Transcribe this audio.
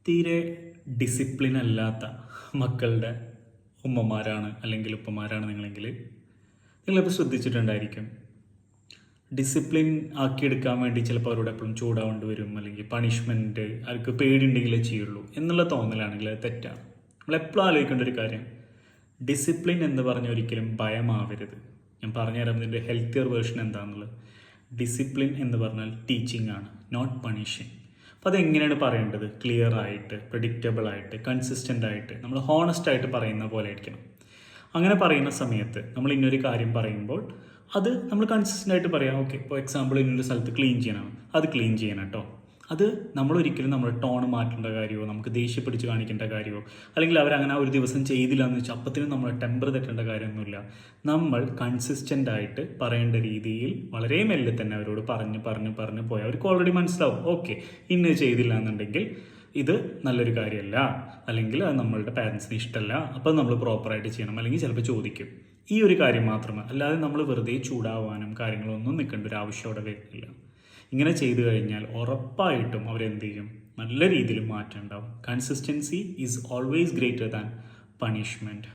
തീരെ ഡിസിപ്ലിൻ അല്ലാത്ത മക്കളുടെ ഉമ്മമാരാണ് അല്ലെങ്കിൽ ഉപ്പമാരാണ് നിങ്ങളെങ്കിൽ നിങ്ങളിപ്പോൾ ശ്രദ്ധിച്ചിട്ടുണ്ടായിരിക്കും. ഡിസിപ്ലിൻ ആക്കിയെടുക്കാൻ വേണ്ടി ചിലപ്പോൾ അവരോട് എപ്പോഴും ചൂടാവേണ്ടി വരും, അല്ലെങ്കിൽ പണിഷ്മെൻറ്റ് അവർക്ക് പേടിയുണ്ടെങ്കിലേ ചെയ്യുള്ളൂ എന്നുള്ള തോന്നലാണെങ്കിൽ അത് തെറ്റാണ്. നമ്മളെപ്പോഴും ആലോചിക്കേണ്ട ഒരു കാര്യം, ഡിസിപ്ലിൻ എന്ന് പറഞ്ഞ ഒരിക്കലും ഭയമാവരുത്. ഞാൻ പറഞ്ഞുതരാം ഇതിൻ്റെ ഹെൽത്തിയർ വേർഷൻ എന്താണെന്നുള്ളത്. ഡിസിപ്ലിൻ എന്ന് പറഞ്ഞാൽ ടീച്ചിങ് ആണ്, നോട്ട് പണിഷിങ്. അപ്പോൾ അതെങ്ങനെയാണ് പറയേണ്ടത്? ക്ലിയർ ആയിട്ട്, പ്രെഡിക്റ്റബിൾ ആയിട്ട്, കൺസിസ്റ്റൻ്റ് ആയിട്ട്, നമ്മൾ ഹോണസ്റ്റ് ആയിട്ട് പറയുന്ന പോലെ ആയിരിക്കണം. അങ്ങനെ പറയുന്ന സമയത്ത് നമ്മൾ ഇന്നൊരു കാര്യം പറയുമ്പോൾ അത് നമ്മൾ കൺസിസ്റ്റൻ്റ് ആയിട്ട് പറയാം. ഓക്കെ, ഇപ്പോൾ എക്സാമ്പിൾ ഇന്നൊരു സ്ഥലത്ത് ക്ലീൻ ചെയ്യണം, അത് ക്ലീൻ ചെയ്യണം കേട്ടോ. അത് നമ്മളൊരിക്കലും നമ്മുടെ ടോൺ മാറ്റേണ്ട കാര്യമോ നമുക്ക് ദേഷ്യപ്പിടിച്ച് കാണിക്കേണ്ട കാര്യമോ, അല്ലെങ്കിൽ അവരങ്ങനെ ഒരു ദിവസം ചെയ്തില്ല എന്ന് വെച്ചാൽ അപ്പത്തിനും നമ്മുടെ ടെമ്പർ തെറ്റേണ്ട കാര്യമൊന്നുമില്ല. നമ്മൾ കൺസിസ്റ്റൻ്റ് ആയിട്ട് പറയേണ്ട രീതിയിൽ വളരെ മെല്ലെ തന്നെ അവരോട് പറഞ്ഞു പോയാൽ അവർക്ക് ഓൾറെഡി മനസ്സിലാവും. ഓക്കെ, ഇന്നത് ചെയ്തില്ല എന്നുണ്ടെങ്കിൽ ഇത് നല്ലൊരു കാര്യമല്ല, അല്ലെങ്കിൽ അത് നമ്മളുടെ പാരൻസിന് ഇഷ്ടമല്ല, അപ്പോൾ നമ്മൾ പ്രോപ്പറായിട്ട് ചെയ്യണം, അല്ലെങ്കിൽ ചിലപ്പോൾ ചോദിക്കും. ഈ ഒരു കാര്യം മാത്രമേ, അല്ലാതെ നമ്മൾ വെറുതെ ചൂടാവാനും കാര്യങ്ങളൊന്നും നിൽക്കേണ്ട ഒരു ആവശ്യം അവിടെ വരുന്നില്ല. ഇങ്ങനെ ചെയ്തു കഴിഞ്ഞാൽ ഉറപ്പായിട്ടും അവരെന്ത് ചെയ്യും? നല്ല രീതിയിൽ മാറ്റം ഉണ്ടാവും. Consistency is always greater than punishment.